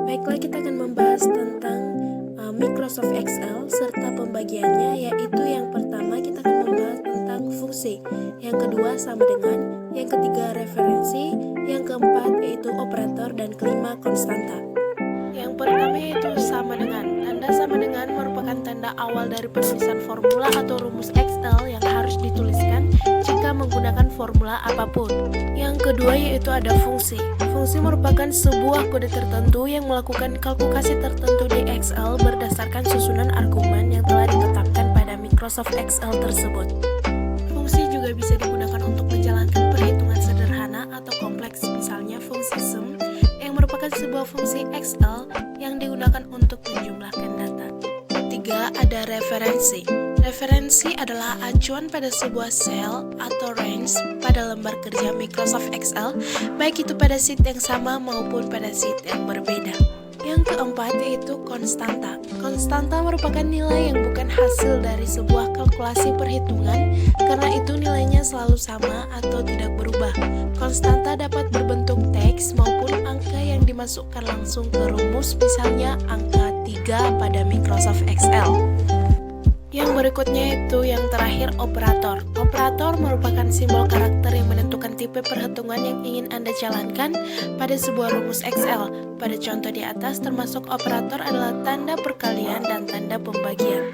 Baiklah, kita akan membahas tentang Microsoft Excel serta pembagiannya, yaitu yang pertama kita akan membahas tentang fungsi, yang kedua sama dengan, yang ketiga referensi, yang keempat yaitu operator, dan kelima konstanta. Yang pertama yaitu sama dengan. Tanda sama dengan merupakan tanda awal dari penulisan formula atau rumus Excel yang harus dituliskan jika menggunakan formula apapun. Yang kedua yaitu ada fungsi. Fungsi merupakan sebuah kode tertentu yang melakukan kalkulasi tertentu di Excel berdasarkan susunan argumen yang telah ditetapkan pada Microsoft Excel tersebut. Fungsi juga bisa digunakan untuk menjalankan perhitungan sederhana atau kompleks, misalnya fungsi sum yang merupakan sebuah fungsi Excel yang digunakan untuk menjumlahkan data. Ketiga, ada referensi. Referensi adalah acuan pada sebuah sel atau range pada lembar kerja Microsoft Excel, baik itu pada sheet yang sama maupun pada sheet yang berbeda. Yang keempat yaitu konstanta. Konstanta merupakan nilai yang bukan hasil dari sebuah kalkulasi perhitungan, karena itu nilainya selalu sama atau tidak berubah. Konstanta dapat berbentuk teks maupun angka yang dimasukkan langsung ke rumus, misalnya angka 3 pada Microsoft Excel. Yang berikutnya itu yang terakhir operator. Operator merupakan simbol karakter yang menentukan tipe perhitungan yang ingin Anda jalankan pada sebuah rumus Excel. Pada contoh di atas termasuk operator adalah tanda perkalian dan tanda pembagian.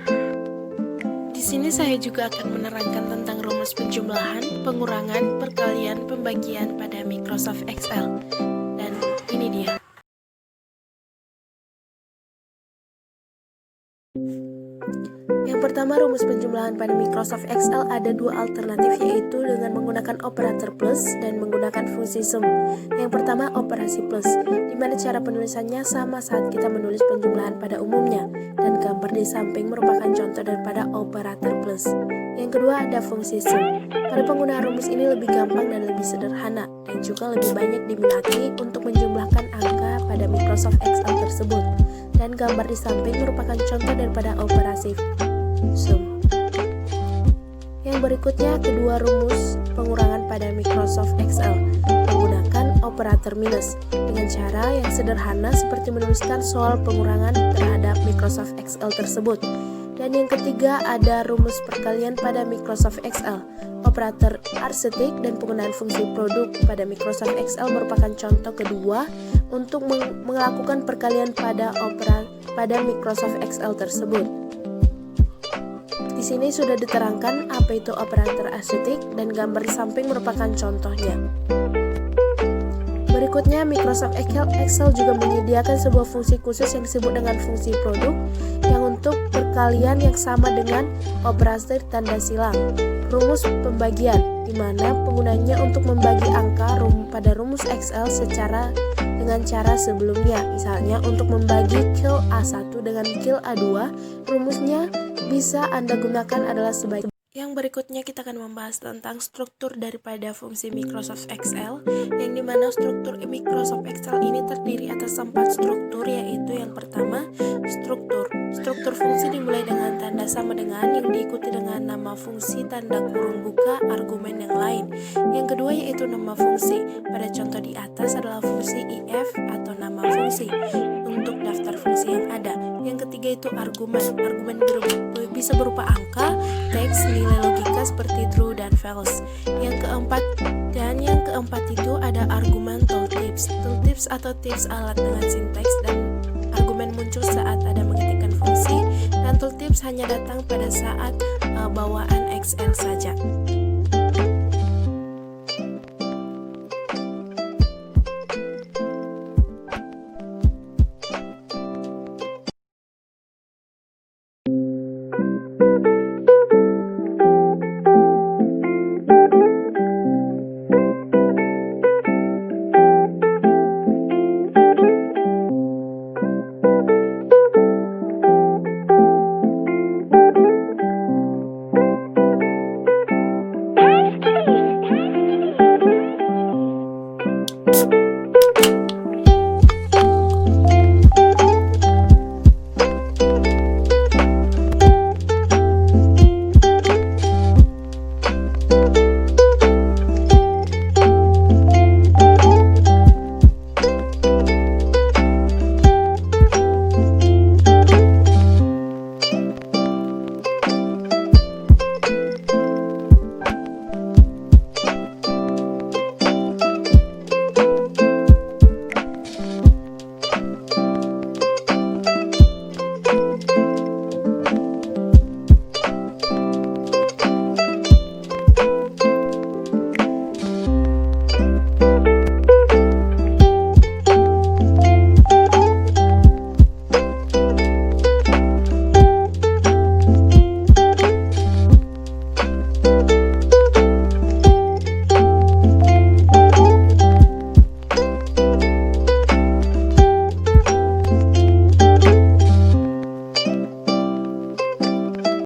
Di sini saya juga akan menerangkan tentang rumus penjumlahan, pengurangan, perkalian, pembagian pada Microsoft Excel. Dan ini dia. Yang pertama, rumus penjumlahan pada Microsoft Excel ada dua alternatif, yaitu dengan menggunakan operator plus dan menggunakan fungsi sum. Yang pertama, operasi plus, di mana cara penulisannya sama saat kita menulis penjumlahan pada umumnya, dan gambar di samping merupakan contoh daripada operator plus. Yang kedua, ada fungsi sum. Pada penggunaan rumus ini lebih gampang dan lebih sederhana, dan juga lebih banyak diminati untuk menjumlahkan angka pada Microsoft Excel tersebut. Dan gambar di samping merupakan contoh daripada operasi sum. Yang berikutnya, kedua rumus pengurangan pada Microsoft Excel menggunakan operator minus dengan cara yang sederhana seperti menuliskan soal pengurangan terhadap Microsoft Excel tersebut. Dan yang ketiga, ada rumus perkalian pada Microsoft Excel. Operator arithmetic dan penggunaan fungsi produk pada Microsoft Excel merupakan contoh kedua untuk melakukan perkalian pada Microsoft Excel tersebut. Di sini sudah diterangkan apa itu operator arithmetic dan gambar di samping merupakan contohnya. Berikutnya, Microsoft Excel juga menyediakan sebuah fungsi khusus yang disebut dengan fungsi produk yang untuk perkalian yang sama dengan operasi tanda silang. Rumus pembagian, di mana penggunanya untuk membagi angka pada rumus Excel dengan cara sebelumnya. Misalnya, untuk membagi kil A1 dengan kil A2, rumusnya bisa Anda gunakan adalah sebagai. Yang berikutnya kita akan membahas tentang struktur daripada fungsi Microsoft Excel, yang dimana struktur Microsoft Excel ini terdiri atas 4 struktur, yaitu yang pertama, struktur fungsi dimulai dengan tanda sama dengan yang diikuti dengan nama fungsi, tanda kurung buka, argumen yang lain. Yang kedua yaitu nama fungsi. Pada contoh di atas adalah fungsi if atau nama fungsi untuk daftar fungsi yang ada. Yang ketiga itu argumen bisa berupa angka, teks, nilai logika seperti true dan false. Yang keempat itu ada argumen tooltips. Tooltips atau tips alat dengan sinteks, dan argumen muncul saat ada mengetikkan fungsi, dan tooltips hanya datang pada saat bawaan Excel saja.